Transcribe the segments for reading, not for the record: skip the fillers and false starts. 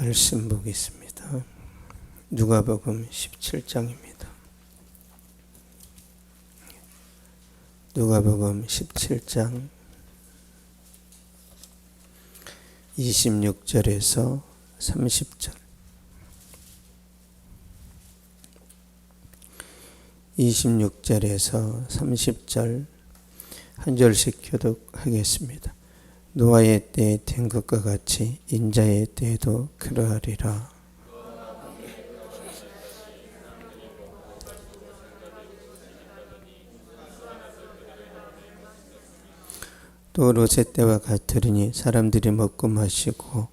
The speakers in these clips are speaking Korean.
말씀 보겠습니다. 누가복음 17장입니다. 누가복음 17장 26절에서 30절 26절에서 30절 한 절씩 교독하겠습니다. 노아의 때에 된 것과 같이 인자의 때에도 그러하리라. 또 롯의 때와 같으리니 사람들이 먹고 마시고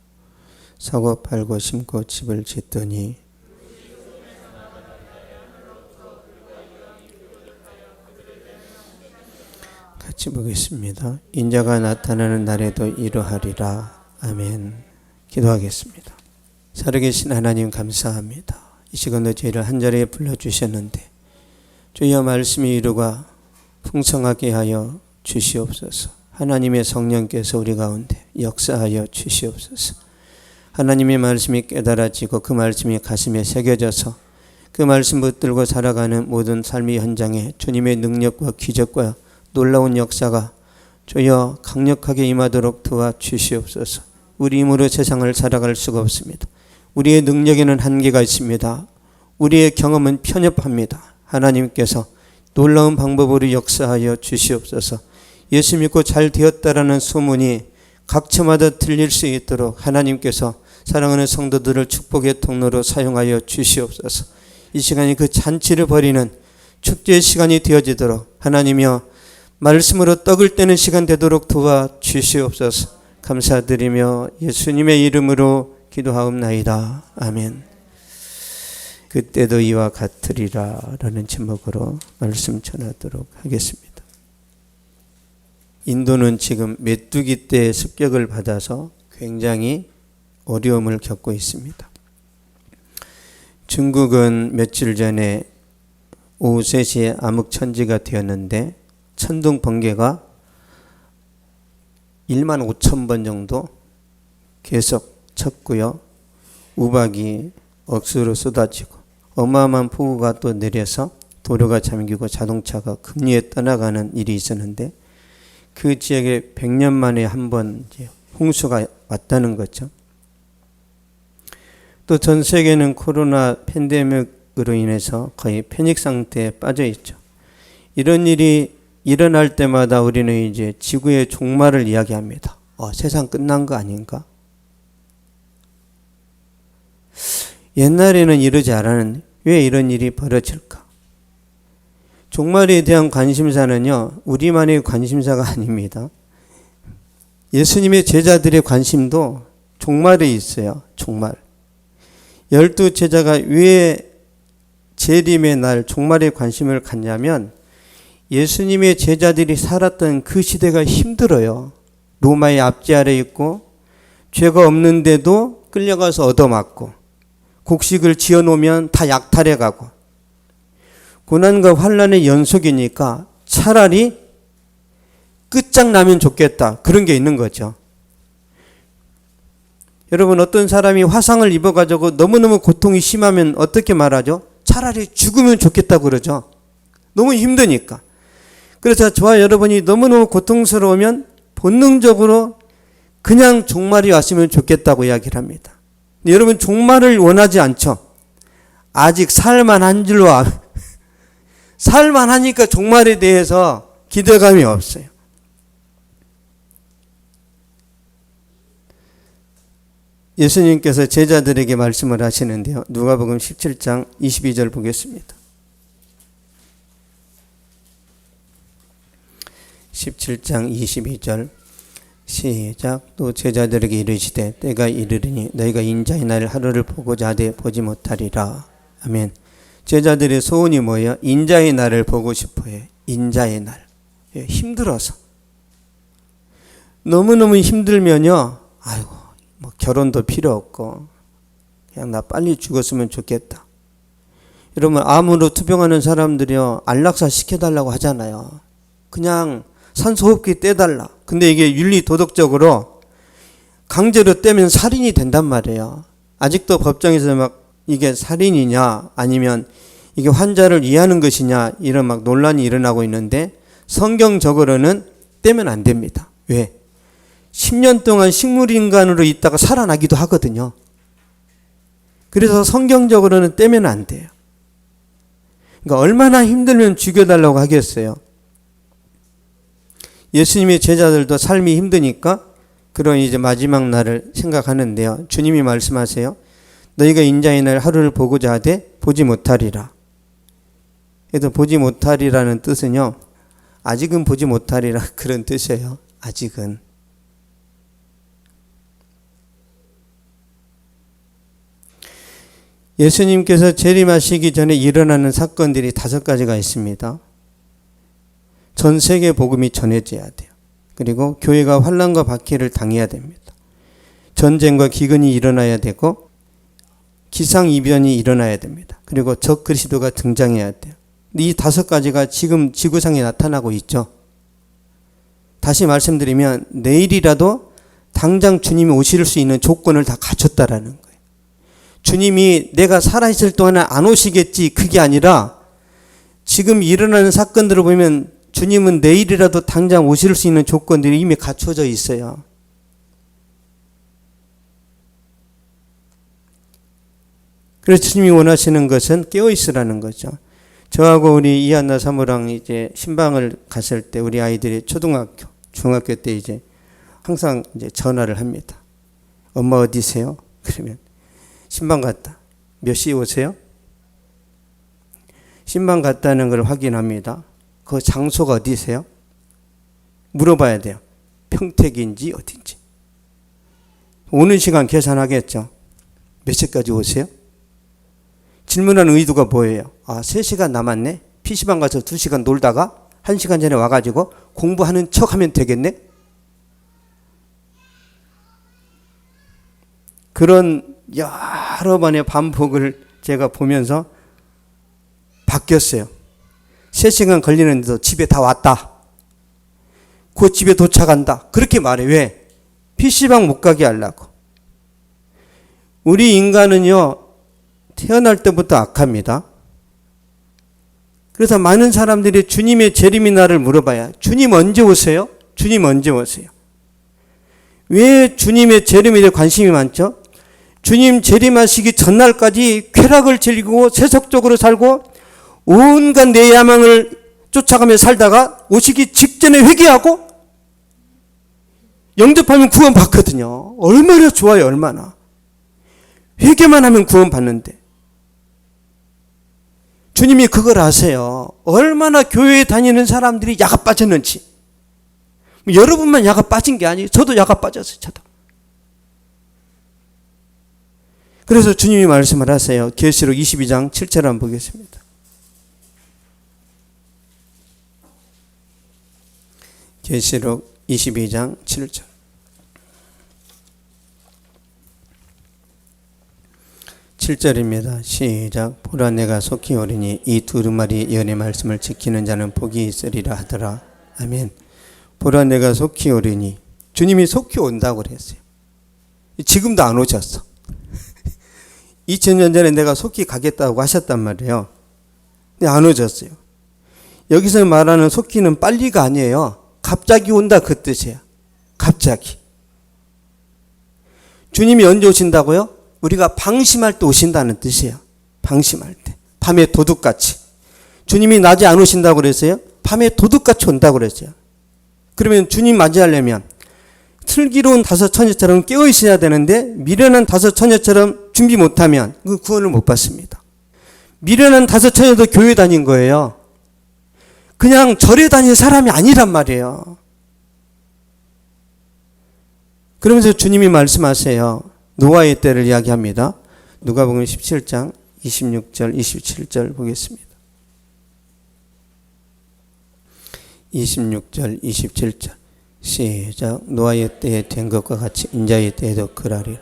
사고 팔고 심고 집을 짓더니 같이 보겠습니다. 인자가 나타나는 날에도 이러하리라. 아멘. 기도하겠습니다. 살아계신 하나님 감사합니다. 이 시간도 저희를 한 자리에 불러주셨는데 주여 말씀이 이루가 풍성하게 하여 주시옵소서. 하나님의 성령께서 우리 가운데 역사하여 주시옵소서. 하나님의 말씀이 깨달아지고 그 말씀이 가슴에 새겨져서 그 말씀 붙들고 살아가는 모든 삶의 현장에 주님의 능력과 기적과 놀라운 역사가 주여 강력하게 임하도록 도와주시옵소서. 우리 힘으로 세상을 살아갈 수가 없습니다. 우리의 능력에는 한계가 있습니다. 우리의 경험은 편협합니다. 하나님께서 놀라운 방법으로 역사하여 주시옵소서. 예수 믿고 잘 되었다라는 소문이 각처마다 들릴 수 있도록 하나님께서 사랑하는 성도들을 축복의 통로로 사용하여 주시옵소서. 이 시간이 그 잔치를 벌이는 축제의 시간이 되어지도록 하나님이여 말씀으로 떡을 떼는 시간 되도록 도와주시옵소서. 감사드리며 예수님의 이름으로 기도하옵나이다. 아멘. 그때도 이와 같으리라 라는 제목으로 말씀 전하도록 하겠습니다. 인도는 지금 메뚜기 떼의 습격을 받아서 굉장히 어려움을 겪고 있습니다. 중국은 며칠 전에 오후 3시에 암흑천지가 되었는데 천둥 번개가 1만 5천 번 정도 계속 쳤고요. 우박이 억수로 쏟아지고 어마어마한 폭우가 또 내려서 도로가 잠기고 자동차가 급리에 떠나가는 일이 있었는데 그 지역에 100년 만에 한 번 홍수가 왔다는 거죠. 또 전 세계는 코로나 팬데믹으로 인해서 거의 패닉 상태에 빠져 있죠. 이런 일이 일어날 때마다 우리는 이제 지구의 종말을 이야기합니다. 세상 끝난 거 아닌가? 옛날에는 이러지 않았는데 왜 이런 일이 벌어질까? 종말에 대한 관심사는요, 우리만의 관심사가 아닙니다. 예수님의 제자들의 관심도 종말에 있어요. 종말. 12제자가 왜 재림의 날 종말에 관심을 갖냐면 예수님의 제자들이 살았던 그 시대가 힘들어요. 로마의 압제 아래 있고 죄가 없는데도 끌려가서 얻어맞고 곡식을 지어놓으면 다 약탈해 가고 고난과 환난의 연속이니까 차라리 끝장나면 좋겠다. 그런 게 있는 거죠. 여러분 어떤 사람이 화상을 입어가지고 너무너무 고통이 심하면 어떻게 말하죠? 차라리 죽으면 좋겠다고 그러죠. 너무 힘드니까. 그래서 저와 여러분이 너무너무 고통스러우면 본능적으로 그냥 종말이 왔으면 좋겠다고 이야기를 합니다. 근데 여러분 종말을 원하지 않죠. 아직 살만한 줄로 살만하니까 종말에 대해서 기대감이 없어요. 예수님께서 제자들에게 말씀을 하시는데요. 누가복음 17장 22절 보겠습니다. 17장 22절 시작. 또 제자들에게 이르시되 때가 이르리니 너희가 인자의 날 하루를 보고자 하되 보지 못하리라. 아멘. 제자들의 소원이 뭐예요? 인자의 날을 보고 싶어요. 인자의 날. 힘들어서. 너무너무 힘들면요. 아이고 뭐 결혼도 필요 없고 그냥 나 빨리 죽었으면 좋겠다. 여러분 암으로 투병하는 사람들이요. 안락사 시켜달라고 하잖아요. 그냥 산소호흡기 떼달라. 근데 이게 윤리 도덕적으로 강제로 떼면 살인이 된단 말이에요. 아직도 법정에서 막 이게 살인이냐 아니면 이게 환자를 위하는 것이냐 이런 막 논란이 일어나고 있는데 성경적으로는 떼면 안 됩니다. 왜? 10년 동안 식물인간으로 있다가 살아나기도 하거든요. 그래서 성경적으로는 떼면 안 돼요. 그러니까 얼마나 힘들면 죽여달라고 하겠어요. 예수님의 제자들도 삶이 힘드니까 그런 이제 마지막 날을 생각하는데요. 주님이 말씀하세요. 너희가 인자의 날 하루를 보고자 하되 보지 못하리라. 그래서 보지 못하리라는 뜻은요. 아직은 보지 못하리라 그런 뜻이에요. 아직은. 예수님께서 재림하시기 전에 일어나는 사건들이 5가지가 있습니다. 전 세계 복음이 전해져야 돼요. 그리고 교회가 환난과 박해를 당해야 됩니다. 전쟁과 기근이 일어나야 되고 기상이변이 일어나야 됩니다. 그리고 적 그리스도가 등장해야 돼요. 이 5가지가 지금 지구상에 나타나고 있죠. 다시 말씀드리면 내일이라도 당장 주님이 오실 수 있는 조건을 다 갖췄다라는 거예요. 주님이 내가 살아있을 동안은 안 오시겠지 그게 아니라 지금 일어나는 사건들을 보면 주님은 내일이라도 당장 오실 수 있는 조건들이 이미 갖춰져 있어요. 그래서 주님이 원하시는 것은 깨어있으라는 거죠. 저하고 우리 이한나 사모랑 이제 신방을 갔을 때 우리 아이들이 초등학교, 중학교 때 이제 항상 이제 전화를 합니다. 엄마 어디세요? 그러면 신방 갔다. 몇 시에 오세요? 신방 갔다는 걸 확인합니다. 그 장소가 어디세요? 물어봐야 돼요. 평택인지 어딘지. 오는 시간 계산하겠죠. 몇 시까지 오세요? 질문하는 의도가 뭐예요? 3시간 남았네? PC방 가서 2시간 놀다가 1시간 전에 와가지고 공부하는 척 하면 되겠네? 그런 여러 번의 반복을 제가 보면서 바뀌었어요. 3시간 걸리는데도 집에 다 왔다. 곧 집에 도착한다. 그렇게 말해. 왜? PC방 못 가게 하려고. 우리 인간은요. 태어날 때부터 악합니다. 그래서 많은 사람들이 주님의 재림의 날을 물어봐야 주님 언제 오세요? 주님 언제 오세요? 왜 주님의 재림에 대해 관심이 많죠? 주님 재림하시기 전날까지 쾌락을 즐기고 세속적으로 살고 온갖 내 야망을 쫓아가며 살다가 오시기 직전에 회개하고 영접하면 구원 받거든요. 얼마나 좋아요, 얼마나. 회개만 하면 구원 받는데. 주님이 그걸 아세요. 얼마나 교회에 다니는 사람들이 야가 빠졌는지. 여러분만 야가 빠진 게 아니에요. 저도 야가 빠졌어요. 저도. 그래서 주님이 말씀을 하세요. 계시록 22장 7절 한번 보겠습니다. 계시록 22장 7절. 7절입니다. 시작. 보라 내가 속히 오리니 이 두루마리 예언의 말씀을 지키는 자는 복이 있으리라 하더라. 아멘. 보라 내가 속히 오리니. 주님이 속히 온다고 그랬어요. 지금도 안 오셨어. 2000년 전에 내가 속히 가겠다고 하셨단 말이에요. 근데 안 오셨어요. 여기서 말하는 속히는 빨리가 아니에요. 갑자기 온다 그 뜻이에요. 갑자기. 주님이 언제 오신다고요? 우리가 방심할 때 오신다는 뜻이에요. 방심할 때. 밤에 도둑같이. 주님이 낮에 안 오신다고 그랬어요? 밤에 도둑같이 온다고 그랬어요. 그러면 주님 맞이하려면 슬기로운 5 처녀처럼 깨어 있어야 되는데 미련한 5 처녀처럼 준비 못하면 그 구원을 못 받습니다. 미련한 5 처녀도 교회 다닌 거예요. 그냥 절에 다닌 사람이 아니란 말이에요. 그러면서 주님이 말씀하세요. 노아의 때를 이야기합니다. 누가복음 17장 26절 27절 보겠습니다. 26절 27절 시작. 노아의 때에 된 것과 같이 인자의 때에도 그러하리라.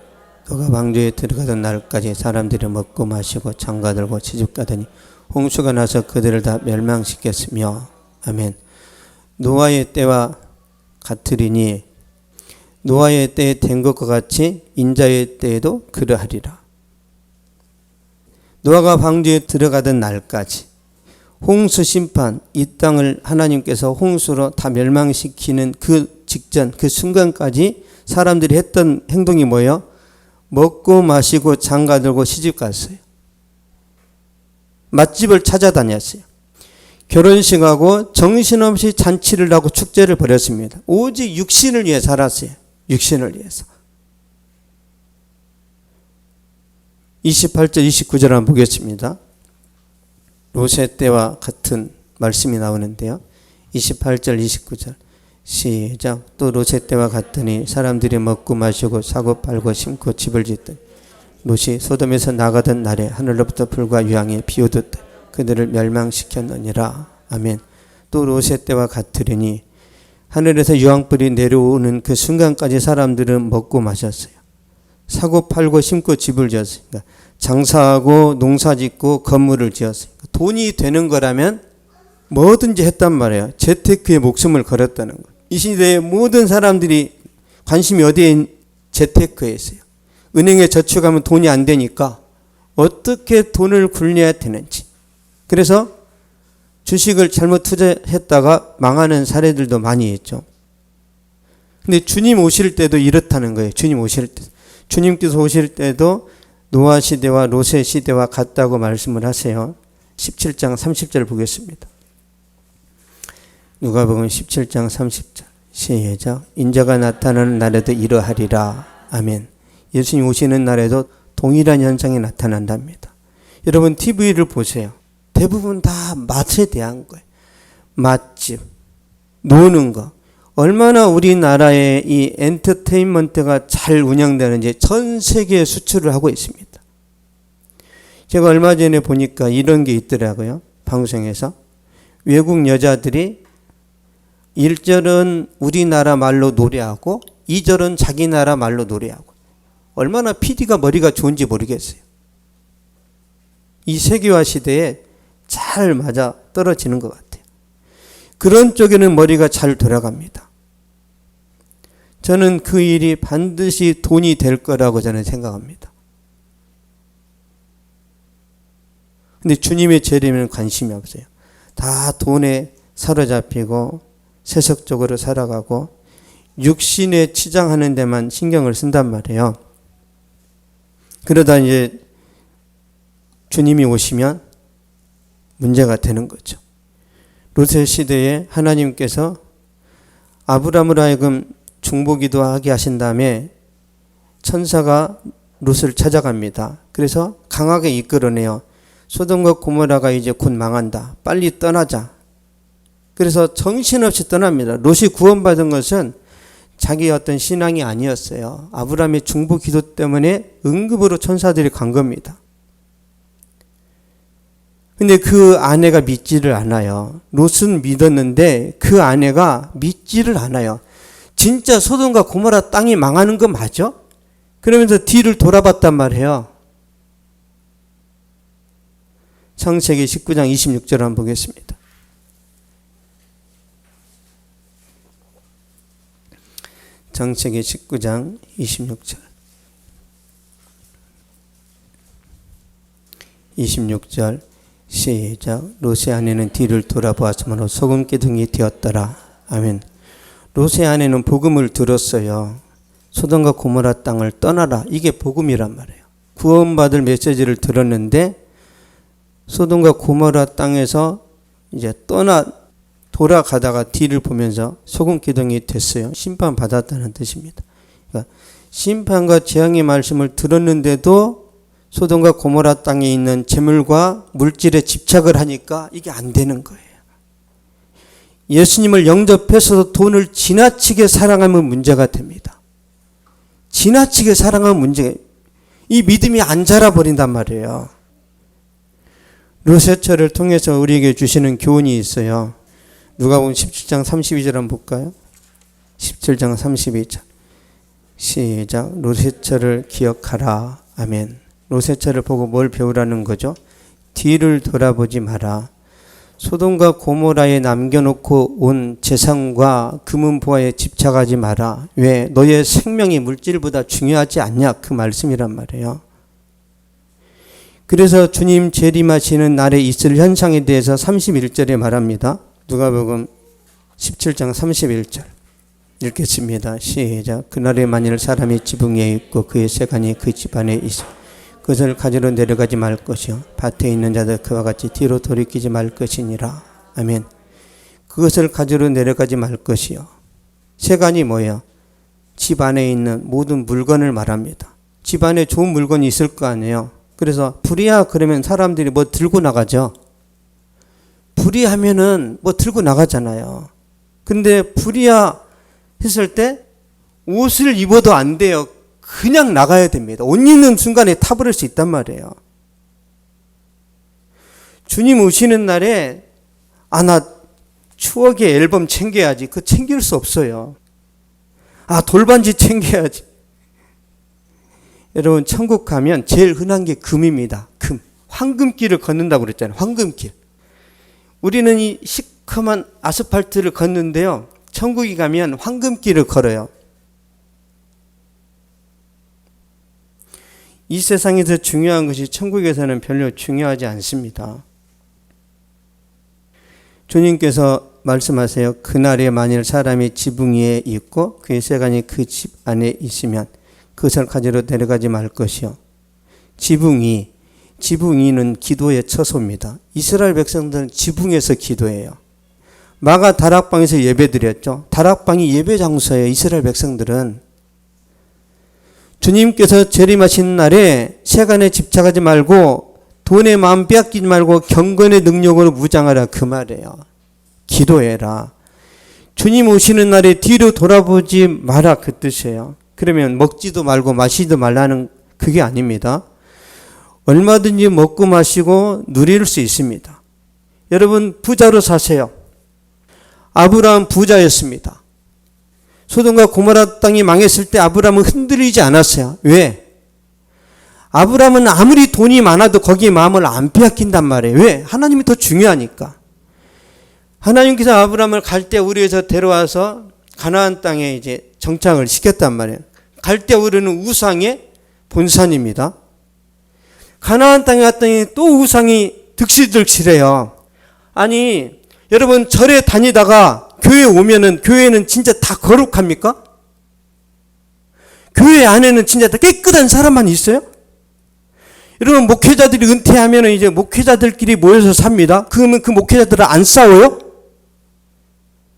너가 방주에 들어가던 날까지 사람들이 먹고 마시고 장가들고 시집가더니 홍수가 나서 그들을 다 멸망시켰으며. 아멘. 노아의 때와 같으리니 노아의 때에 된 것과 같이 인자의 때에도 그러하리라. 노아가 방주에 들어가던 날까지 홍수 심판, 이 땅을 하나님께서 홍수로 다 멸망시키는 그 직전, 그 순간까지 사람들이 했던 행동이 뭐예요? 먹고 마시고 장가들고 시집 갔어요. 맛집을 찾아다녔어요. 결혼식하고 정신없이 잔치를 하고 축제를 벌였습니다. 오직 육신을 위해 살았어요. 육신을 위해서. 28절 29절 한번 보겠습니다. 롯의 때와 같은 말씀이 나오는데요. 28절 29절 시작. 또 롯의 때와 같으니 사람들이 먹고 마시고 사고 팔고 심고 집을 짓더니 롯이 소돔에서 나가던 날에 하늘로부터 불과 유황이 비오듯 그들을 멸망시켰느니라. 아멘. 또 롯의 때와 같으리니 하늘에서 유황불이 내려오는 그 순간까지 사람들은 먹고 마셨어요. 사고 팔고 심고 집을 지었어요. 그러니까 장사하고 농사짓고 건물을 지었어요. 돈이 되는 거라면 뭐든지 했단 말이에요. 재테크에 목숨을 걸었다는 거예요. 이 시대에 모든 사람들이 관심이 어디에? 재테크에 있어요. 은행에 저축하면 돈이 안 되니까 어떻게 돈을 굴려야 되는지. 그래서 주식을 잘못 투자했다가 망하는 사례들도 많이 있죠. 근데 주님 오실 때도 이렇다는 거예요. 주님 오실 때. 주님께서 오실 때도 노아 시대와 롯의 시대와 같다고 말씀을 하세요. 17장 30절 보겠습니다. 누가복음 17장 30절 시작. 인자가 나타나는 날에도 이러하리라. 아멘. 예수님 오시는 날에도 동일한 현상이 나타난답니다. 여러분 TV를 보세요. 대부분 다 맛에 대한 거예요. 맛집, 노는 거. 얼마나 우리나라의 이 엔터테인먼트가 잘 운영되는지 전 세계에 수출을 하고 있습니다. 제가 얼마 전에 보니까 이런 게 있더라고요. 방송에서. 외국 여자들이 1절은 우리나라 말로 노래하고 2절은 자기 나라 말로 노래하고. 얼마나 PD가 머리가 좋은지 모르겠어요. 이 세계화 시대에 잘 맞아 떨어지는 것 같아요. 그런 쪽에는 머리가 잘 돌아갑니다. 저는 그 일이 반드시 돈이 될 거라고 저는 생각합니다. 근데 주님의 재림에는 관심이 없어요. 다 돈에 사로잡히고 세속적으로 살아가고 육신에 치장하는 데만 신경을 쓴단 말이에요. 그러다 이제 주님이 오시면 문제가 되는 거죠. 롯의 시대에 하나님께서 아브라함으로 하여금 중보기도 하게 하신 다음에 천사가 롯을 찾아갑니다. 그래서 강하게 이끌어내요. 소돔과 고모라가 이제 곧 망한다. 빨리 떠나자. 그래서 정신없이 떠납니다. 롯이 구원받은 것은 자기의 어떤 신앙이 아니었어요. 아브라함의 중보 기도 때문에 응급으로 천사들이 간 겁니다. 근데 그 아내가 믿지를 않아요. 롯은 믿었는데 그 아내가 믿지를 않아요. 진짜 소돔과 고모라 땅이 망하는 거 맞아? 그러면서 뒤를 돌아봤단 말이에요. 창세기 19장 26절 한번 보겠습니다. 창세기 19장 26절 26절 시작. 롯의 아내는 뒤를 돌아보았으므로 소금기둥이 되었더라. 아멘. 롯의 아내는 복음을 들었어요. 소돔과 고모라 땅을 떠나라. 이게 복음이란 말이에요. 구원받을 메시지를 들었는데 소돔과 고모라 땅에서 이제 돌아가다가 뒤를 보면서 소금기둥이 됐어요. 심판받았다는 뜻입니다. 그러니까 심판과 재앙의 말씀을 들었는데도 소돔과 고모라 땅에 있는 재물과 물질에 집착을 하니까 이게 안 되는 거예요. 예수님을 영접해서 돈을 지나치게 사랑하면 문제가 됩니다. 지나치게 사랑하면 문제가, 이 믿음이 안 자라버린단 말이에요. 롯의 통해서 우리에게 주시는 교훈이 있어요. 누가복음 17장 32절 한번 볼까요? 17장 32절 시작. 롯의 철을 기억하라. 아멘. 롯의 철을 보고 뭘 배우라는 거죠? 뒤를 돌아보지 마라. 소돔과 고모라에 남겨놓고 온 재산과 금은보화에 집착하지 마라. 왜? 너의 생명이 물질보다 중요하지 않냐? 그 말씀이란 말이에요. 그래서 주님 재림하시는 날에 있을 현상에 대해서 31절에 말합니다. 누가복음 17장 31절 읽겠습니다. 시작. 그날에 만일 사람이 지붕에 있고 그의 세간이 그 집안에 있어 그것을 가지러 내려가지 말 것이요 밭에 있는 자들 그와 같이 뒤로 돌이키지 말 것이니라. 아멘. 그것을 가지러 내려가지 말 것이요. 세간이 뭐예요? 집 안에 있는 모든 물건을 말합니다. 집 안에 좋은 물건이 있을 거 아니에요. 그래서 불이야 그러면 사람들이 뭐 들고 나가죠. 불이하면은 뭐 들고 나가잖아요. 근데 불이야 했을 때 옷을 입어도 안 돼요. 그냥 나가야 됩니다. 옷 입는 순간에 타버릴 수 있단 말이에요. 주님 오시는 날에 나 추억의 앨범 챙겨야지. 그거 챙길 수 없어요. 돌반지 챙겨야지. 여러분 천국 가면 제일 흔한 게 금입니다. 금. 황금길을 걷는다고 그랬잖아요. 황금길. 우리는 이 시커먼 아스팔트를 걷는데요. 천국에 가면 황금길을 걸어요. 이 세상에서 중요한 것이 천국에서는 별로 중요하지 않습니다. 주님께서 말씀하세요. 그날에 만일 사람이 지붕 위에 있고 그의 세간이 그 집 안에 있으면 그것을 가지러 내려가지 말 것이요. 지붕위는 기도의 처소입니다. 이스라엘 백성들은 지붕에서 기도해요. 마가 다락방에서 예배드렸죠. 다락방이 예배 장소예요. 이스라엘 백성들은. 주님께서 재림하신 날에 세간에 집착하지 말고 돈에 마음 빼앗기지 말고 경건의 능력으로 무장하라 그 말이에요. 기도해라. 주님 오시는 날에 뒤로 돌아보지 마라 그 뜻이에요. 그러면 먹지도 말고 마시지도 말라는 그게 아닙니다. 얼마든지 먹고 마시고 누릴 수 있습니다. 여러분 부자로 사세요. 아브라함 부자였습니다. 소돔과 고모라 땅이 망했을 때 아브라함은 흔들리지 않았어요. 왜? 아브라함은 아무리 돈이 많아도 거기에 마음을 안 빼앗긴단 말이에요. 왜? 하나님이 더 중요하니까. 하나님께서 아브라함을 갈대우르에서 데려와서 가나안 땅에 이제 정착을 시켰단 말이에요. 갈대우르는 우상의 본산입니다. 가나안 땅에 갔더니 또 우상이 득실득실해요. 아니 여러분 절에 다니다가 교회 오면은 교회는 진짜 다 거룩합니까? 교회 안에는 진짜 다 깨끗한 사람만 있어요? 여러분 목회자들이 은퇴하면은 이제 목회자들끼리 모여서 삽니다. 그러면 그 목회자들은 안 싸워요?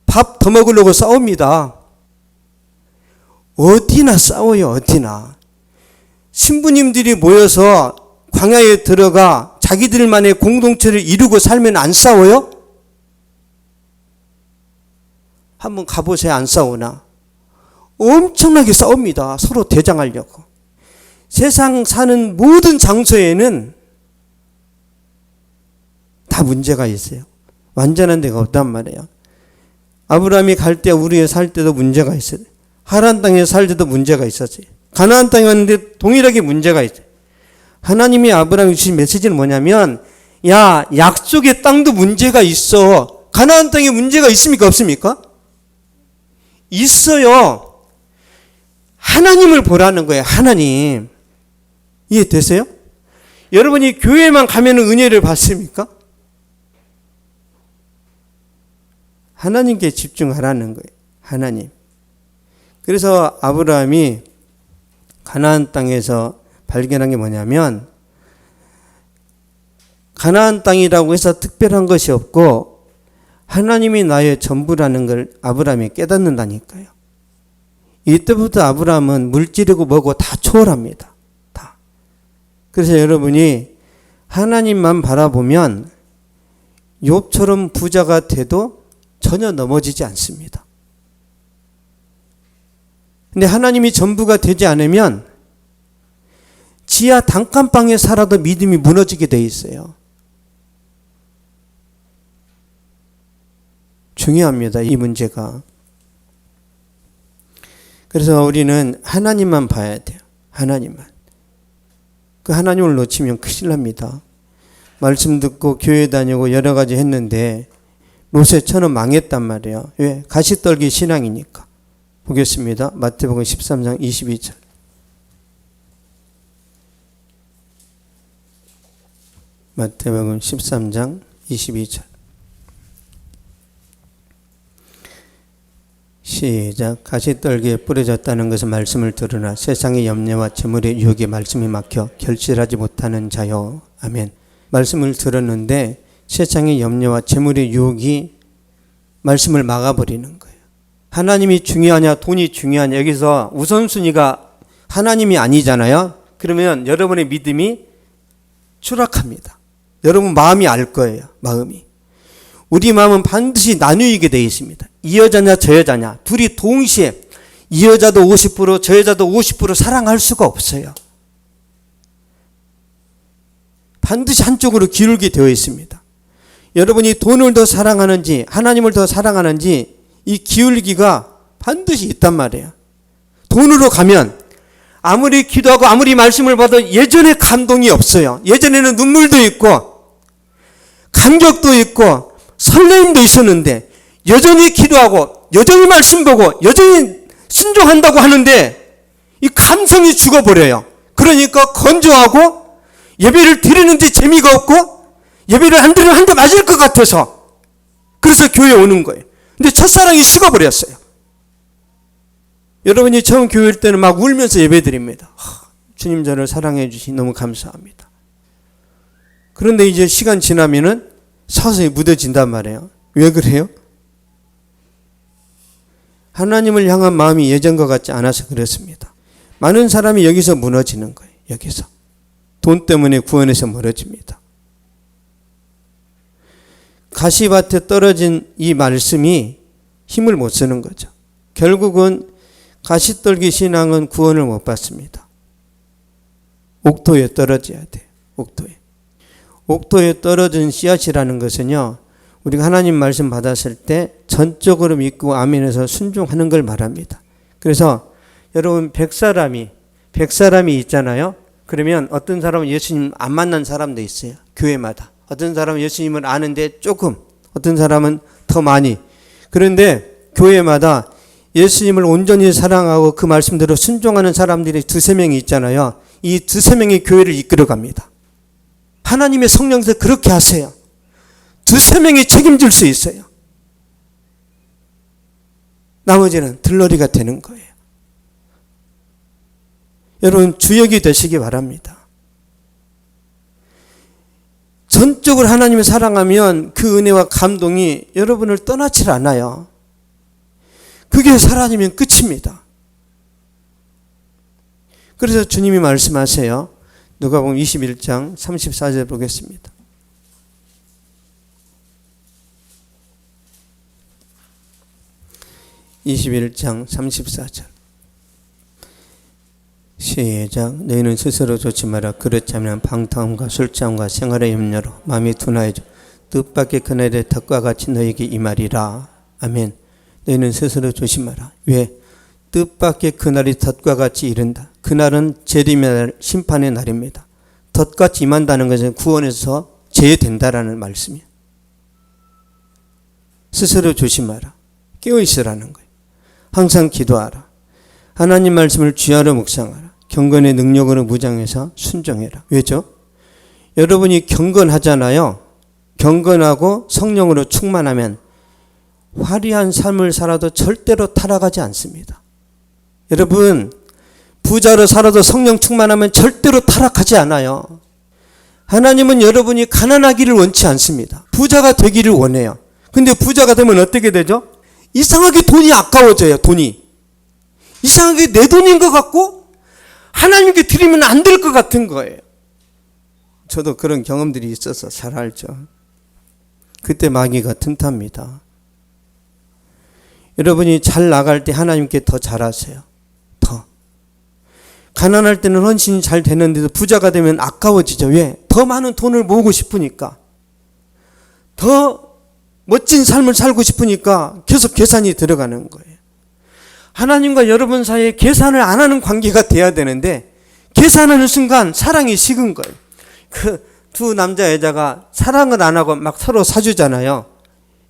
밥 더 먹으려고 싸웁니다. 어디나 싸워요. 어디나. 신부님들이 모여서 광야에 들어가 자기들만의 공동체를 이루고 살면 안 싸워요? 한번 가보세요. 안 싸우나? 엄청나게 싸웁니다. 서로 대장하려고. 세상 사는 모든 장소에는 다 문제가 있어요. 완전한 데가 없단 말이에요. 아브라함이 갈대우르에 살 때도 문제가 있어요. 하란 땅에 살 때도 문제가 있었어요. 가나안 땅에 왔는데 동일하게 문제가 있어요. 하나님이 아브라함에 주신 메시지는 뭐냐면 약속의 땅도 문제가 있어. 가나안 땅에 문제가 있습니까? 없습니까? 있어요. 하나님을 보라는 거예요. 하나님. 이해되세요? 여러분이 교회만 가면 은혜를 받습니까? 하나님께 집중하라는 거예요. 하나님. 그래서 아브라함이 가나안 땅에서 발견한 게 뭐냐면 가나안 땅이라고 해서 특별한 것이 없고 하나님이 나의 전부라는 걸 아브라함이 깨닫는다니까요. 이때부터 아브라함은 물질이고 뭐고 다 초월합니다. 다. 그래서 여러분이 하나님만 바라보면 욥처럼 부자가 돼도 전혀 넘어지지 않습니다. 근데 하나님이 전부가 되지 않으면 지하 단칸방에 살아도 믿음이 무너지게 돼 있어요. 중요합니다. 이 문제가. 그래서 우리는 하나님만 봐야 돼요. 하나님만. 그 하나님을 놓치면 큰일 납니다. 말씀 듣고 교회 다니고 여러 가지 했는데 모세처럼 망했단 말이에요. 왜? 가시떨기 신앙이니까. 보겠습니다. 마태복음 13장 22절. 마태복음 13장 22절. 시작. 가시떨기에 뿌려졌다는 것은 말씀을 들으나 세상의 염려와 재물의 유혹에 말씀이 막혀 결실하지 못하는 자요. 아멘. 말씀을 들었는데 세상의 염려와 재물의 유혹이 말씀을 막아버리는 거예요. 하나님이 중요하냐 돈이 중요하냐, 여기서 우선순위가 하나님이 아니잖아요. 그러면 여러분의 믿음이 추락합니다. 여러분 마음이 알 거예요. 마음이. 우리 마음은 반드시 나뉘게 되어 있습니다. 이 여자냐 저 여자냐, 둘이 동시에 이 여자도 50% 저 여자도 50% 사랑할 수가 없어요. 반드시 한쪽으로 기울게 되어 있습니다. 여러분이 돈을 더 사랑하는지 하나님을 더 사랑하는지 이 기울기가 반드시 있단 말이에요. 돈으로 가면 아무리 기도하고 아무리 말씀을 받아도 예전에 감동이 없어요. 예전에는 눈물도 있고 감격도 있고 설레임도 있었는데 여전히 기도하고 여전히 말씀 보고 여전히 순종한다고 하는데 이 감성이 죽어버려요. 그러니까 건조하고 예배를 드리는데 재미가 없고 예배를 안 드리면 한 대 맞을 것 같아서 그래서 교회에 오는 거예요. 근데 첫사랑이 식어버렸어요. 여러분이 처음 교회 올 때는 막 울면서 예배 드립니다. 주님 저를 사랑해 주시 너무 감사합니다. 그런데 이제 시간 지나면은 서서히 묻어진단 말이에요. 왜 그래요? 하나님을 향한 마음이 예전과 같지 않아서 그렇습니다. 많은 사람이 여기서 무너지는 거예요. 여기서. 돈 때문에 구원에서 멀어집니다. 가시밭에 떨어진 이 말씀이 힘을 못 쓰는 거죠. 결국은 가시떨기 신앙은 구원을 못 받습니다. 옥토에 떨어져야 돼요. 옥토에. 옥토에 떨어진 씨앗이라는 것은요, 우리가 하나님 말씀 받았을 때 전적으로 믿고 아멘해서 순종하는 걸 말합니다. 그래서 여러분 100사람이 있잖아요. 그러면 어떤 사람은 예수님 안 만난 사람도 있어요. 교회마다. 어떤 사람은 예수님을 아는데 조금, 어떤 사람은 더 많이. 그런데 교회마다 예수님을 온전히 사랑하고 그 말씀대로 순종하는 사람들이 두세 명이 있잖아요. 이 두세 명이 교회를 이끌어갑니다. 하나님의 성령께서 그렇게 하세요. 두세 명이 책임질 수 있어요. 나머지는 들러리가 되는 거예요. 여러분 주역이 되시기 바랍니다. 전적으로 하나님을 사랑하면 그 은혜와 감동이 여러분을 떠나질 않아요. 그게 사라지면 끝입니다. 그래서 주님이 말씀하세요. 누가복음 21장 34절 보겠습니다. (21장 34절) 시작. 너희는 스스로 좋지 마라. 그렇지 않으면 방탕함과 술취함과 생활의 염려로 마음이 둔하여져 뜻밖의 그날의 덕과 같이 너희에게 임하리라. 아멘. 너희는 스스로 조심하라. 왜? 뜻밖의 그날이 덫과 같이 이른다. 그날은 재림의 날, 심판의 날입니다. 덫같이 임한다는 것은 구원에서 제외된다라는 말씀이에요. 스스로 조심하라. 깨어있으라는 거예요. 항상 기도하라. 하나님 말씀을 쥐하러 묵상하라. 경건의 능력으로 무장해서 순종해라. 왜죠? 여러분이 경건하잖아요. 경건하고 성령으로 충만하면 화려한 삶을 살아도 절대로 타락하지 않습니다. 여러분 부자로 살아도 성령 충만하면 절대로 타락하지 않아요. 하나님은 여러분이 가난하기를 원치 않습니다. 부자가 되기를 원해요. 근데 부자가 되면 어떻게 되죠? 이상하게 돈이 아까워져요. 돈이 이상하게 내 돈인 것 같고 하나님께 드리면 안 될 것 같은 거예요. 저도 그런 경험들이 있어서 잘 알죠. 그때 마귀가 틈탑니다. 여러분이 잘 나갈 때 하나님께 더 잘하세요. 더. 가난할 때는 헌신이 잘 되는데도 부자가 되면 아까워지죠. 왜? 더 많은 돈을 모으고 싶으니까. 더 멋진 삶을 살고 싶으니까 계속 계산이 들어가는 거예요. 하나님과 여러분 사이에 계산을 안 하는 관계가 돼야 되는데 계산하는 순간 사랑이 식은 거예요. 그 두 남자 여자가 사랑을 안 하고 막 서로 사주잖아요.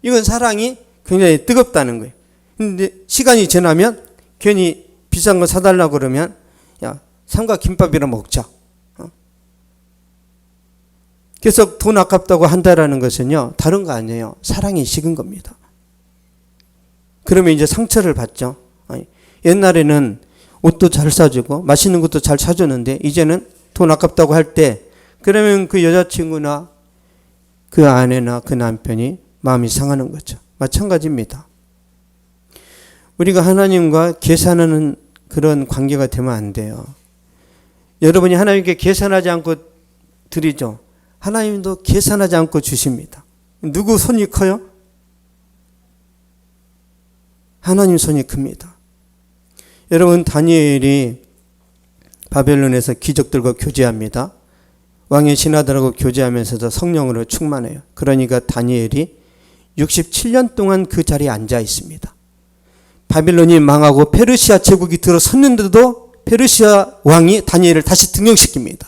이건 사랑이 굉장히 뜨겁다는 거예요. 근데 시간이 지나면 괜히 비싼 거 사달라고 그러면 야 삼각 김밥이라 먹자. 계속 돈 아깝다고 한다라는 것은요, 다른 거 아니에요. 사랑이 식은 겁니다. 그러면 이제 상처를 받죠. 옛날에는 옷도 잘 사주고 맛있는 것도 잘 사줬는데 이제는 돈 아깝다고 할 때, 그러면 그 여자친구나 그 아내나 그 남편이 마음이 상하는 거죠. 마찬가지입니다. 우리가 하나님과 계산하는 그런 관계가 되면 안 돼요. 여러분이 하나님께 계산하지 않고 드리죠. 하나님도 계산하지 않고 주십니다. 누구 손이 커요? 하나님 손이 큽니다. 여러분, 다니엘이 바벨론에서 귀족들과 교제합니다. 왕의 신하들하고 교제하면서도 성령으로 충만해요. 그러니까 다니엘이 67년 동안 그 자리에 앉아 있습니다. 바빌론이 망하고 페르시아 제국이 들어섰는데도 페르시아 왕이 다니엘을 다시 등용시킵니다.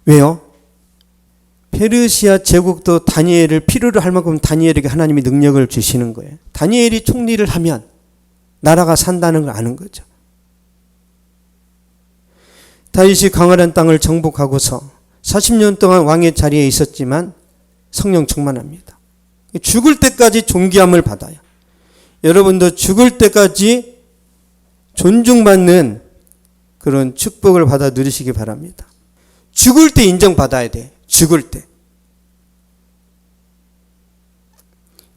왜요? 페르시아 제국도 다니엘을 필요로 할 만큼 다니엘에게 하나님이 능력을 주시는 거예요. 다니엘이 총리를 하면 나라가 산다는 걸 아는 거죠. 다윗이 강활한 땅을 정복하고서 40년 동안 왕의 자리에 있었지만 성령 충만합니다. 죽을 때까지 존귀함을 받아요. 여러분도 죽을 때까지 존중받는 그런 축복을 받아 누리시기 바랍니다. 죽을 때 인정받아야 돼. 죽을 때.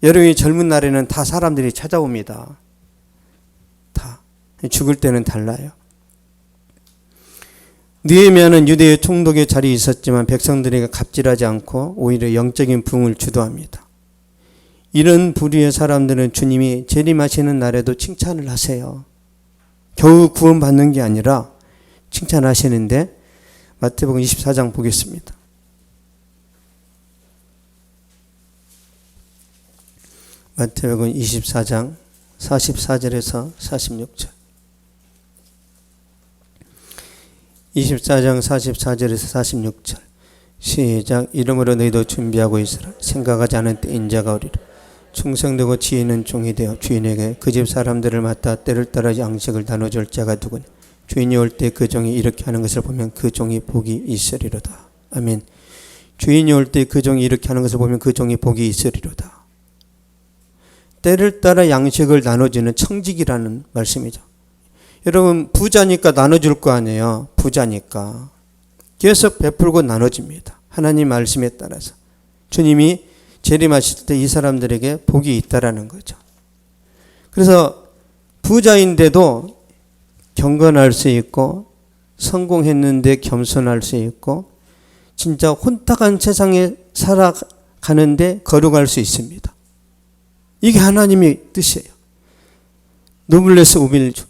여러분이 젊은 날에는 다 사람들이 찾아옵니다. 다. 죽을 때는 달라요. 느헤미야는 유대의 총독의 자리에 있었지만 백성들에게 갑질하지 않고 오히려 영적인 부흥을 주도합니다. 이런 부류의 사람들은 주님이 재림하시는 날에도 칭찬을 하세요. 겨우 구원받는 게 아니라 칭찬하시는데, 마태복음 24장 보겠습니다. 마태복음 24장 44절에서 46절. 24장 44절에서 46절. 시작. 이러므로 너희도 준비하고 있으라. 생각하지 않은 때 인자가 오리라. 충성되고 지혜 있는 종이 되어 주인에게 그 집 사람들을 맡아 때를 따라 양식을 나눠줄 자가 누구냐. 주인이 올 때 그 종이 이렇게 하는 것을 보면 그 종이 복이 있으리로다. 아멘. 주인이 올 때 그 종이 이렇게 하는 것을 보면 그 종이 복이 있으리로다. 때를 따라 양식을 나눠주는 청직이라는 말씀이죠. 여러분, 부자니까 나눠줄 거 아니에요. 부자니까 계속 베풀고 나눠집니다. 하나님 말씀에 따라서. 주님이 재림하실 때 이 사람들에게 복이 있다라는 거죠. 그래서 부자인데도 경건할 수 있고, 성공했는데 겸손할 수 있고, 진짜 혼탁한 세상에 살아가는데 거룩할 수 있습니다. 이게 하나님의 뜻이에요. 노블레스 오빌주,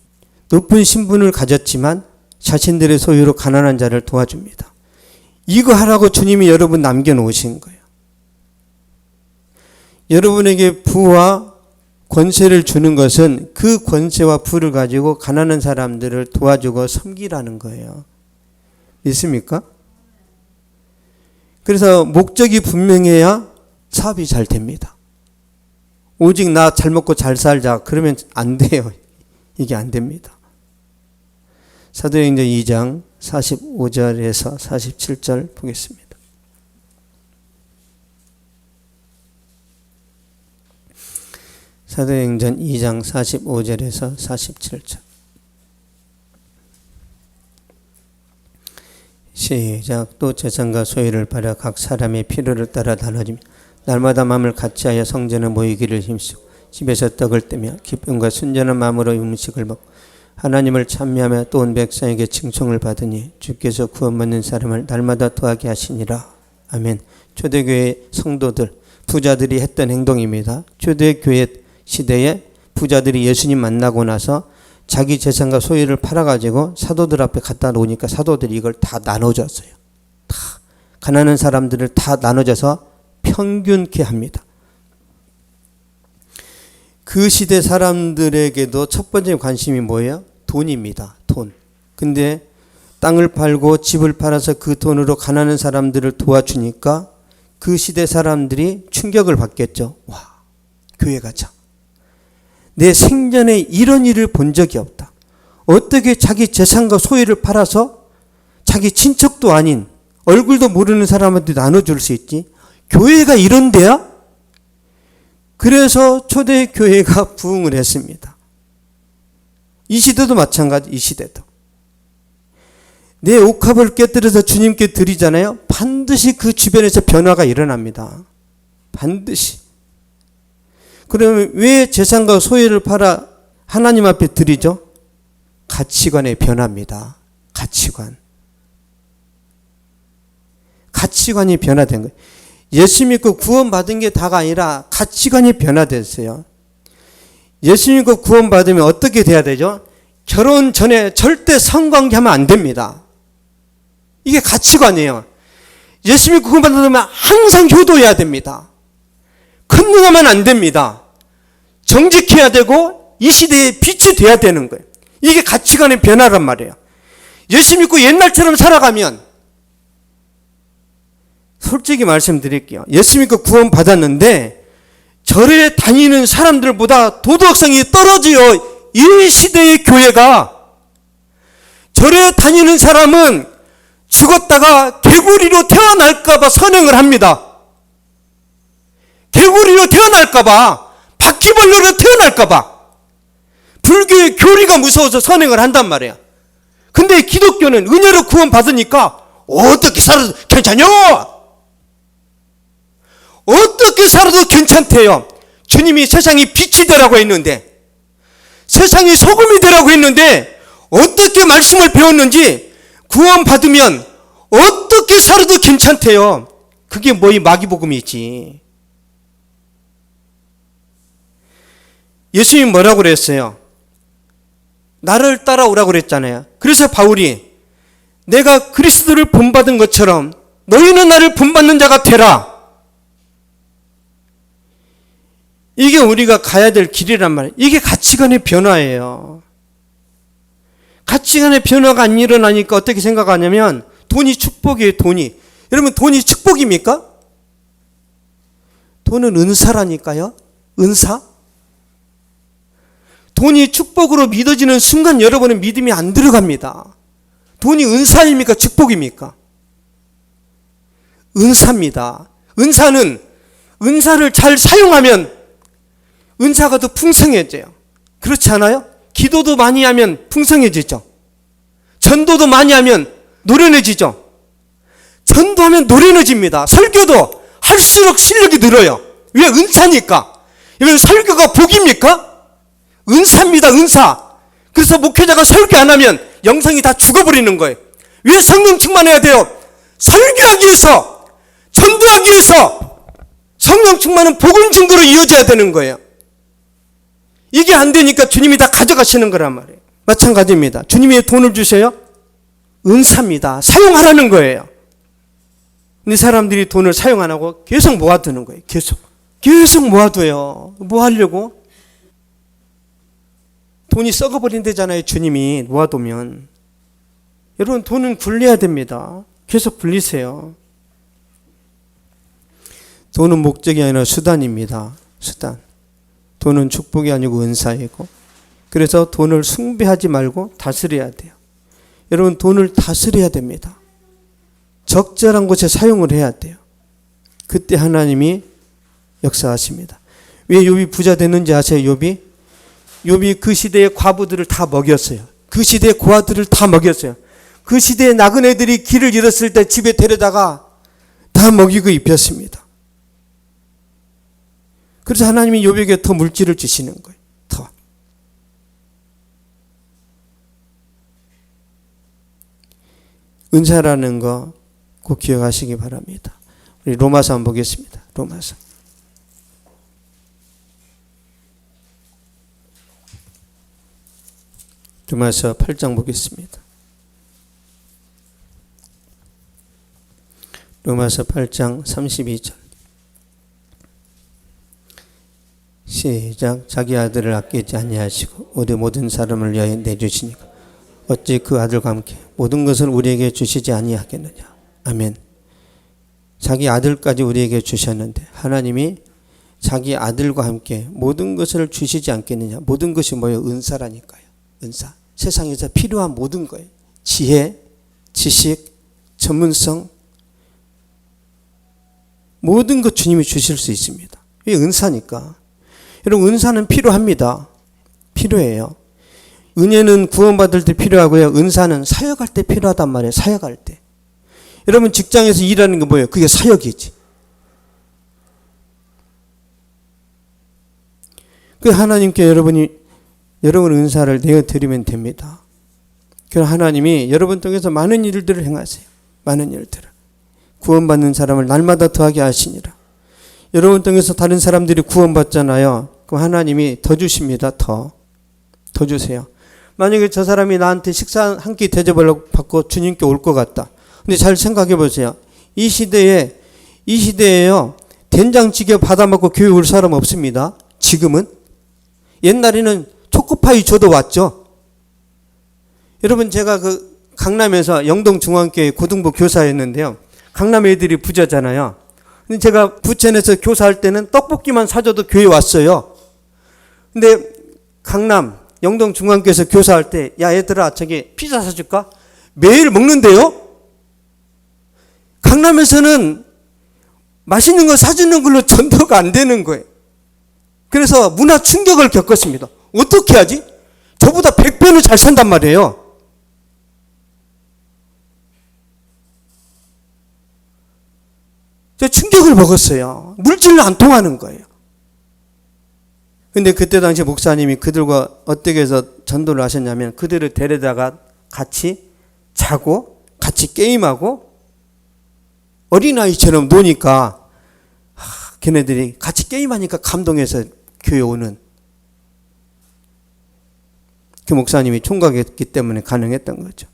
높은 신분을 가졌지만 자신들의 소유로 가난한 자를 도와줍니다. 이거 하라고 주님이 여러분 남겨놓으신 거예요. 여러분에게 부와 권세를 주는 것은 그 권세와 부를 가지고 가난한 사람들을 도와주고 섬기라는 거예요. 믿습니까? 그래서 목적이 분명해야 사업이 잘 됩니다. 오직 나 잘 먹고 잘 살자 그러면 안 돼요. 이게 안 됩니다. 사도행전 2장 45절에서 47절 보겠습니다. 사도행전 2장 45절에서 47절. 시작. 또 재산과 소유를 팔아 각 사람의 필요를 따라 나눠주며 날마다 마음을 같이하여 성전에 모이기를 힘쓰고 집에서 떡을 떼며 기쁨과 순전한 마음으로 음식을 먹고 하나님을 찬미하며 또 온 백성에게 칭송을 받으니 주께서 구원받는 사람을 날마다 도하게 하시니라. 아멘. 초대교회 성도들, 부자들이 했던 행동입니다. 초대교회 시대에 부자들이 예수님 만나고 나서 자기 재산과 소유를 팔아가지고 사도들 앞에 갖다 놓으니까 사도들이 이걸 다 나눠줬어요. 다 가난한 사람들을 다 나눠줘서 평균케 합니다. 그 시대 사람들에게도 첫 번째 관심이 뭐예요? 돈입니다. 돈. 근데 땅을 팔고 집을 팔아서 그 돈으로 가난한 사람들을 도와주니까 그 시대 사람들이 충격을 받겠죠. 와, 교회 가자. 내 생전에 이런 일을 본 적이 없다. 어떻게 자기 재산과 소유를 팔아서 자기 친척도 아닌 얼굴도 모르는 사람한테 나눠줄 수 있지? 교회가 이런 데야? 그래서 초대교회가 부흥을 했습니다. 이 시대도 마찬가지, 이 시대도. 내 옥합을 깨뜨려서 주님께 드리잖아요. 반드시 그 주변에서 변화가 일어납니다. 반드시. 그러면 왜 재산과 소유를 팔아 하나님 앞에 드리죠? 가치관의 변화입니다. 가치관. 가치관이 변화된 거예요. 예수 믿고 구원받은 게 다가 아니라 가치관이 변화됐어요. 예수 믿고 구원받으면 어떻게 돼야 되죠? 결혼 전에 절대 성관계하면 안 됩니다. 이게 가치관이에요. 예수 믿고 구원받으면 항상 효도해야 됩니다. 큰능하면 안 됩니다. 정직해야 되고 이 시대에 빛이 돼야 되는 거예요. 이게 가치관의 변화란 말이에요. 예수 믿고 옛날처럼 살아가면, 솔직히 말씀드릴게요. 예수 믿고 구원 받았는데 절에 다니는 사람들보다 도덕성이 떨어져요. 이 시대의 교회가. 절에 다니는 사람은 죽었다가 개구리로 태어날까봐 선행을 합니다. 개구리로 태어날까봐, 바퀴벌레로 태어날까봐 불교의 교리가 무서워서 선행을 한단 말이에요. 근데 기독교는 은혜로 구원 받으니까 어떻게 살아도 괜찮냐? 어떻게 살아도 괜찮대요. 주님이 세상이 빛이 되라고 했는데, 세상이 소금이 되라고 했는데 어떻게 말씀을 배웠는지 구원 받으면 어떻게 살아도 괜찮대요. 그게 뭐이 마귀복음이지. 예수님 뭐라고 그랬어요? 나를 따라오라고 그랬잖아요. 그래서 바울이 내가 그리스도를 본받은 것처럼 너희는 나를 본받는 자가 되라. 이게 우리가 가야 될 길이란 말이에요. 이게 가치관의 변화예요. 가치관의 변화가 안 일어나니까 어떻게 생각하냐면 돈이 축복이에요. 돈이. 여러분, 돈이 축복입니까? 돈은 은사라니까요. 은사. 돈이 축복으로 믿어지는 순간 여러분은 믿음이 안 들어갑니다. 돈이 은사입니까? 축복입니까? 은사입니다. 은사를 잘 사용하면 은사가 더 풍성해져요. 그렇지 않아요? 기도도 많이 하면 풍성해지죠. 전도도 많이 하면 노련해지죠. 전도하면 노련해집니다. 설교도 할수록 실력이 늘어요. 왜? 은사니까. 이건 설교가 복입니까? 은사입니다. 은사. 그래서 목회자가 설교 안 하면 영성이 다 죽어버리는 거예요. 왜 성령 충만해야 돼요? 설교하기 위해서, 전도하기 위해서 성령 충만은 복음 증거로 이어져야 되는 거예요. 이게 안 되니까 주님이 다 가져가시는 거란 말이에요. 마찬가지입니다. 주님이 돈을 주셔요? 은사입니다. 사용하라는 거예요. 근데 사람들이 돈을 사용 안 하고 계속 모아두는 거예요. 계속 모아둬요. 뭐 하려고? 돈이 썩어버린대잖아요. 주님이 모아두면. 여러분, 돈은 굴려야 됩니다. 계속 굴리세요. 돈은 목적이 아니라 수단입니다. 수단. 돈은 축복이 아니고 은사이고, 그래서 돈을 숭배하지 말고 다스려야 돼요. 여러분, 돈을 다스려야 됩니다. 적절한 곳에 사용을 해야 돼요. 그때 하나님이 역사하십니다. 왜 욥이 부자 됐는지 아세요? 욥이 그 시대의 과부들을 다 먹였어요. 그 시대의 고아들을 다 먹였어요. 그 시대의 나그네들이 길을 잃었을 때 집에 데려다가 다 먹이고 입혔습니다. 그래서 하나님이 욥에게 더 물질을 주시는 거예요. 더. 은사라는 거 꼭 기억하시기 바랍니다. 우리 로마서 한번 보겠습니다. 로마서 8장 보겠습니다. 로마서 8장 32절. 시작. 자기 아들을 아끼지 아니하시고 우리 모든 사람을 위하여 내주시니까 어찌 그 아들과 함께 모든 것을 우리에게 주시지 아니하겠느냐. 아멘. 자기 아들까지 우리에게 주셨는데 하나님이 자기 아들과 함께 모든 것을 주시지 않겠느냐. 모든 것이 뭐예요? 은사라니까요. 은사. 세상에서 필요한 모든 거예요. 지혜, 지식, 전문성, 모든 것 주님이 주실 수 있습니다. 이게 은사니까. 여러분, 은사는 필요합니다. 필요해요. 은혜는 구원받을 때 필요하고요. 은사는 사역할 때 필요하단 말이에요. 사역할 때. 여러분, 직장에서 일하는 게 뭐예요? 그게 사역이지. 그 하나님께 여러분 은사를 내어드리면 됩니다. 그럼 하나님이 여러분 통해서 많은 일들을 행하세요. 많은 일들을. 구원받는 사람을 날마다 더하게 하시니라. 여러분 통해서 다른 사람들이 구원받잖아요. 그럼 하나님이 더 주십니다. 더 주세요. 만약에 저 사람이 나한테 식사 한 끼 대접을 받고 주님께 올 것 같다. 근데 잘 생각해 보세요. 이 시대에요. 된장찌개 받아 먹고 교회 올 사람 없습니다. 지금은. 옛날에는 초코파이 줘도 왔죠. 여러분, 제가 그 강남에서 영동중앙교회 고등부 교사였는데요. 강남 애들이 부자잖아요. 근데 제가 부천에서 교사할 때는 떡볶이만 사줘도 교회 왔어요. 근데 강남 영동중앙교회에서 교사할 때, 야 얘들아 저기 피자 사줄까? 매일 먹는데요. 강남에서는 맛있는 거 사주는 걸로 전도가 안 되는 거예요. 그래서 문화 충격을 겪었습니다. 어떻게 하지? 저보다 100배는 잘 산단 말이에요. 저 충격을 먹었어요. 물질로 안 통하는 거예요. 근데 그때 당시 목사님이 그들과 어떻게 해서 전도를 하셨냐면, 그들을 데려다가 같이 자고 같이 게임하고 어린아이처럼 노니까 걔네들이 같이 게임하니까 감동해서 교회 오는, 그 목사님이 총각이었기 때문에 가능했던 거죠.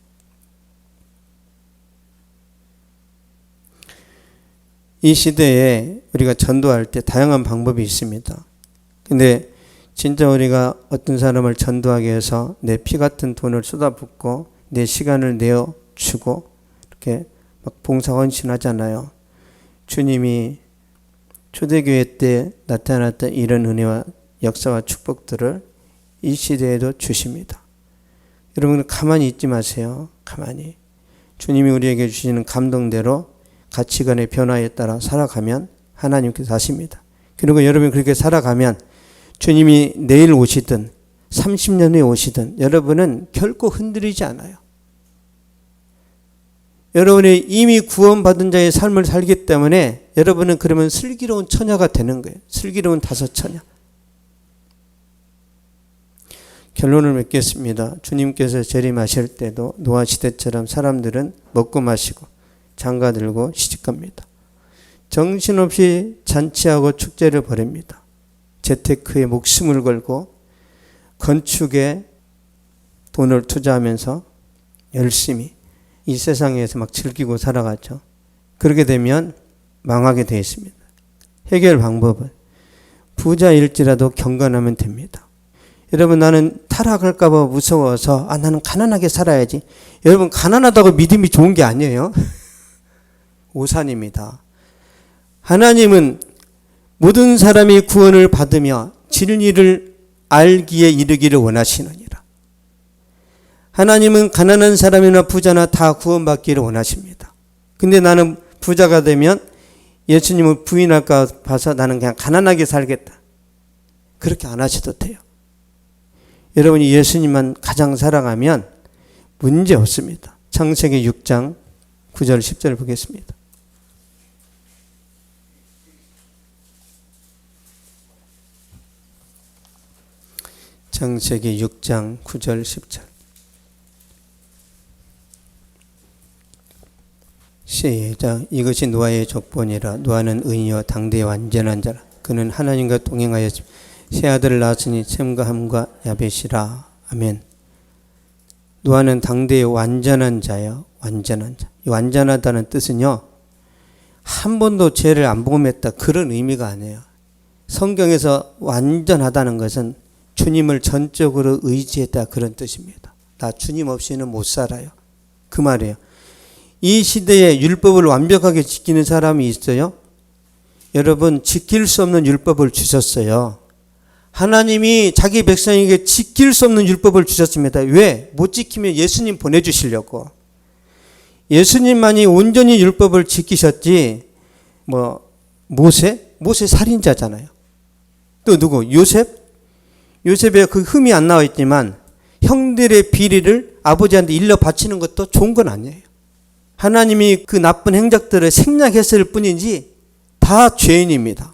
이 시대에 우리가 전도할 때 다양한 방법이 있습니다. 근데 진짜 우리가 어떤 사람을 전도하기 위해서 내 피 같은 돈을 쏟아붓고 내 시간을 내어주고 이렇게 막 봉사 헌신하잖아요. 주님이 초대교회 때 나타났던 이런 은혜와 역사와 축복들을 이 시대에도 주십니다. 여러분, 가만히 있지 마세요. 가만히. 주님이 우리에게 주시는 감동대로 가치관의 변화에 따라 살아가면 하나님께서 하십니다. 그리고 여러분이 그렇게 살아가면 주님이 내일 오시든 30년 후에 오시든 여러분은 결코 흔들리지 않아요. 여러분이 이미 구원받은 자의 삶을 살기 때문에 여러분은 그러면 슬기로운 처녀가 되는 거예요. 슬기로운 다섯 처녀. 결론을 맺겠습니다. 주님께서 재림하실 때도 노아 시대처럼 사람들은 먹고 마시고 장가 들고 시집갑니다. 정신없이 잔치하고 축제를 벌입니다. 재테크에 목숨을 걸고 건축에 돈을 투자하면서 열심히 이 세상에서 막 즐기고 살아가죠. 그렇게 되면 망하게 되어 있습니다. 해결 방법은 부자일지라도 경건하면 됩니다. 여러분, 나는 타락할까 봐 무서워서 나는 가난하게 살아야지. 여러분, 가난하다고 믿음이 좋은 게 아니에요. 오산입니다. 하나님은 모든 사람이 구원을 받으며 진리를 알기에 이르기를 원하시느니라. 하나님은 가난한 사람이나 부자나 다 구원받기를 원하십니다. 근데 나는 부자가 되면 예수님을 부인할까 봐서 나는 그냥 가난하게 살겠다. 그렇게 안 하셔도 돼요. 여러분이 예수님만 가장 사랑하면 문제 없습니다. 창세기 6장 9절 10절 보겠습니다. 창세기 6장 9절 10절. 시작. 이것이 노아의 족본이라. 노아는 의인이요 당대의 완전한 자라. 그는 하나님과 동행하여 세 아들을 낳았으니 셈과 함과 야벳이라. 아멘. 노아는 당대의 완전한 자예요. 완전한 자. 이 완전하다는 뜻은요, 한 번도 죄를 안 범했다, 그런 의미가 아니에요. 성경에서 완전하다는 것은 주님을 전적으로 의지했다, 그런 뜻입니다. 나 주님 없이는 못 살아요. 그 말이에요. 이 시대에 율법을 완벽하게 지키는 사람이 있어요? 여러분, 지킬 수 없는 율법을 주셨어요. 하나님이 자기 백성에게 지킬 수 없는 율법을 주셨습니다. 왜? 못 지키면 예수님 보내주시려고. 예수님만이 온전히 율법을 지키셨지 모세 살인자잖아요. 또 누구? 요셉의 그 흠이 안 나와 있지만 형들의 비리를 아버지한테 일러 바치는 것도 좋은 건 아니에요. 하나님이 그 나쁜 행적들을 생략했을 뿐이지 다 죄인입니다.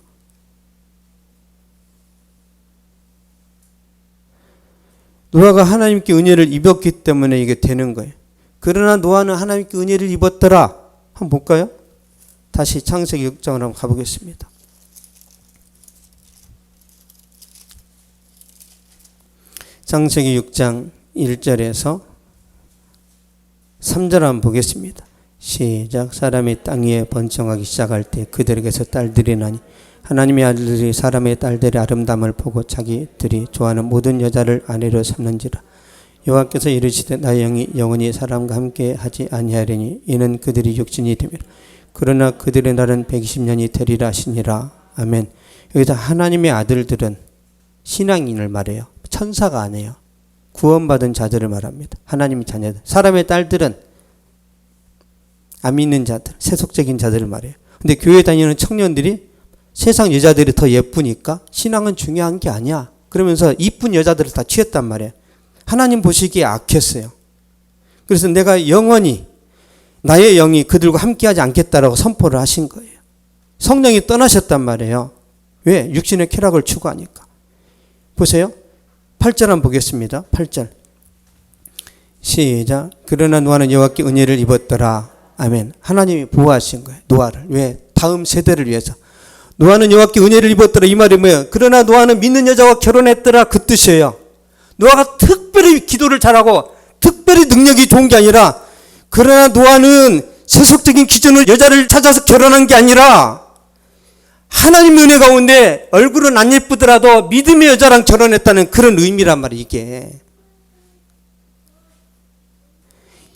노아가 하나님께 은혜를 입었기 때문에 이게 되는 거예요. 그러나 노아는 하나님께 은혜를 입었더라. 한번 볼까요? 다시 창세기 6장을 한번 가보겠습니다. 창세기 6장 1절에서 3절 한번 보겠습니다. 시작. 사람이 땅 위에 번성하기 시작할 때 그들에게서 딸들이 나니 하나님의 아들들이 사람의 딸들의 아름다움을 보고 자기들이 좋아하는 모든 여자를 아내로 삼는지라. 여호와께서 이르시되 나의 영이 영원히 사람과 함께 하지 아니하리니 이는 그들이 육신이 되면 그러나 그들의 날은 120년이 되리라 하시니라. 아멘. 여기서 하나님의 아들들은 신앙인을 말해요. 천사가 아니에요. 구원받은 자들을 말합니다. 하나님의 자녀들. 사람의 딸들은 안 믿는 자들, 세속적인 자들을 말해요. 근데 교회 다니는 청년들이 세상 여자들이 더 예쁘니까 신앙은 중요한 게 아니야. 그러면서 이쁜 여자들을 다 취했단 말이에요. 하나님 보시기에 악했어요. 그래서 내가 영원히 나의 영이 그들과 함께하지 않겠다라고 선포를 하신 거예요. 성령이 떠나셨단 말이에요. 왜? 육신의 쾌락을 추구하니까. 보세요. 8절 한번 보겠습니다. 8절. 시작. 그러나 노아는 여호와께 은혜를 입었더라. 아멘. 하나님이 보호하신 거예요. 노아를. 왜? 다음 세대를 위해서. 노아는 여호와께 은혜를 입었더라. 이 말이 뭐예요? 그러나 노아는 믿는 여자와 결혼했더라. 그 뜻이에요. 노아가 특별히 기도를 잘하고 특별히 능력이 좋은 게 아니라, 그러나 노아는 세속적인 기준으로 여자를 찾아서 결혼한 게 아니라 하나님의 은혜 가운데 얼굴은 안 예쁘더라도 믿음의 여자랑 결혼했다는 그런 의미란 말이에요. 이게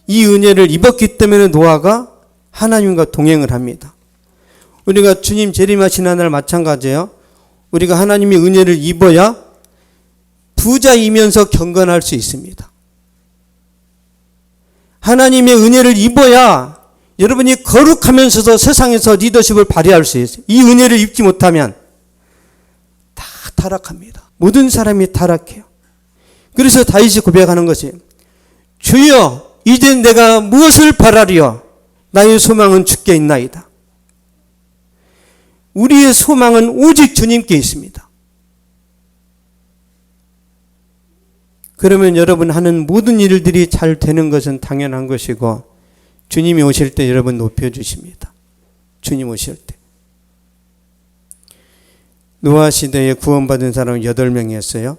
이 은혜를 입었기 때문에 노아가 하나님과 동행을 합니다. 우리가 주님 재림하시는 날 마찬가지예요. 우리가 하나님의 은혜를 입어야 부자이면서 경건할 수 있습니다. 하나님의 은혜를 입어야 여러분이 거룩하면서도 세상에서 리더십을 발휘할 수 있어요. 이 은혜를 입지 못하면 다 타락합니다. 모든 사람이 타락해요. 그래서 다윗이 고백하는 것이 주여 이제 내가 무엇을 바라리요? 나의 소망은 주께 있나이다. 우리의 소망은 오직 주님께 있습니다. 그러면 여러분 하는 모든 일들이 잘 되는 것은 당연한 것이고, 주님이 오실 때 여러분 높여주십니다. 주님 오실 때. 노아 시대에 구원받은 사람은 8명이었어요.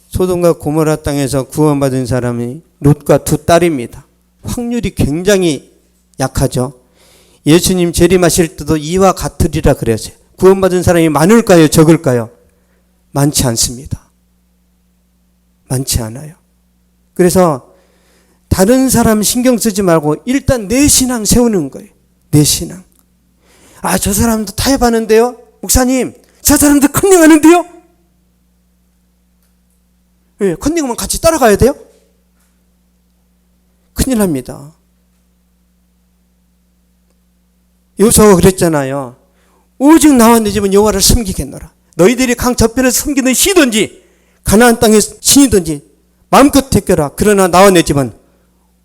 소돔과 고모라 땅에서 구원받은 사람이 롯과 두 딸입니다. 확률이 굉장히 약하죠. 예수님 재림하실 때도 이와 같으리라 그랬어요. 구원받은 사람이 많을까요? 적을까요? 많지 않습니다. 많지 않아요. 그래서 다른 사람 신경 쓰지 말고 일단 내 신앙 세우는 거예요. 내 신앙. 아, 저 사람도 타협하는데요? 목사님, 저 사람도 컨닝하는데요? 왜? 컨닝하면 같이 따라가야 돼요? 큰일 납니다. 요소가 그랬잖아요. 오직 나와 내 집은 여호와를 섬기겠노라. 너희들이 강 저편에서 섬기는 시든지 가나안 땅의 신이든지 마음껏 택겨라. 그러나 나와 내 집은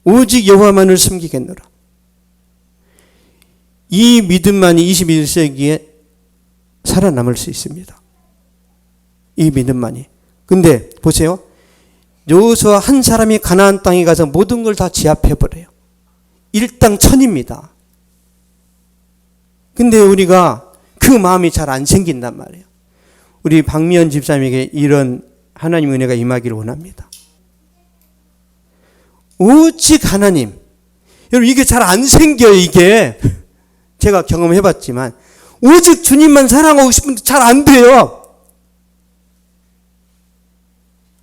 오직 여호와만을 섬기겠노라. 이 믿음만이 21세기에 살아남을 수 있습니다. 이 믿음만이. 근데 보세요. 여호수아 한 사람이 가나안 땅에 가서 모든 걸 다 제압해버려요. 일당천입니다. 근데 우리가 그 마음이 잘 안 생긴단 말이에요. 우리 박미연 집사님에게 이런 하나님 은혜가 임하기를 원합니다. 오직 하나님. 여러분 이게 잘 안 생겨요. 이게 제가 경험해봤지만 오직 주님만 사랑하고 싶은데 잘 안 돼요.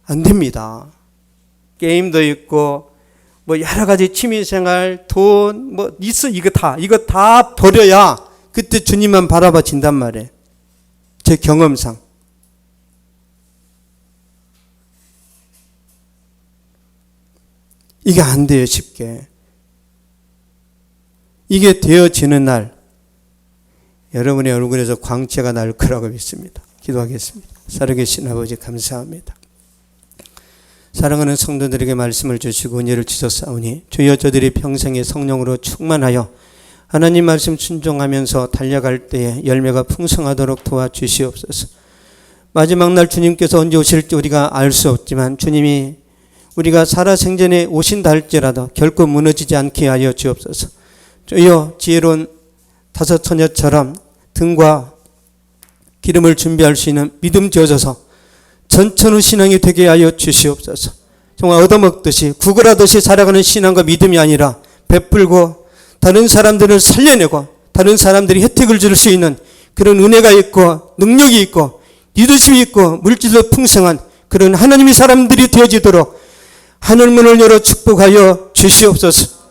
안 됩니다. 게임도 있고 뭐 여러 가지 취미생활, 돈 뭐 있어. 이거 다 버려야 그때 주님만 바라봐진단 말이에요. 제 경험상. 이게 안 돼요, 쉽게. 이게 되어지는 날 여러분의 얼굴에서 광채가 날 거라고 믿습니다. 기도하겠습니다. 살아계신 아버지 감사합니다. 사랑하는 성도들에게 말씀을 주시고 은혜를 주셨사오니 주여 저들이 평생의 성령으로 충만하여 하나님 말씀 순종하면서 달려갈 때에 열매가 풍성하도록 도와주시옵소서. 마지막 날 주님께서 언제 오실지 우리가 알 수 없지만 주님이 우리가 살아생전에 오신다 할지라도 결코 무너지지 않게 하여 주옵소서. 주여 지혜로운 다섯 처녀처럼 등과 기름을 준비할 수 있는 믿음 주어져서 전천후 신앙이 되게 하여 주시옵소서. 정말 얻어먹듯이 구걸하듯이 살아가는 신앙과 믿음이 아니라 베풀고 다른 사람들을 살려내고 다른 사람들이 혜택을 줄 수 있는 그런 은혜가 있고 능력이 있고 리더십이 있고 물질도 풍성한 그런 하나님의 사람들이 되어지도록 하늘문을 열어 축복하여 주시옵소서.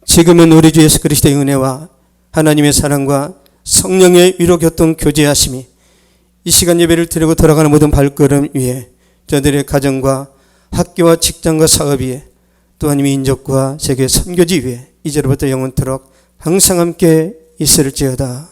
지금은 우리 주 예수 그리스도의 은혜와 하나님의 사랑과 성령의 위로 교통 교제하심이 이 시간 예배를 드리고 돌아가는 모든 발걸음 위에 저들의 가정과 학교와 직장과 사업 위에 또 하나님의 인적과 세계 선교지 위에 이제로부터 영원토록 항상 함께 있을지어다.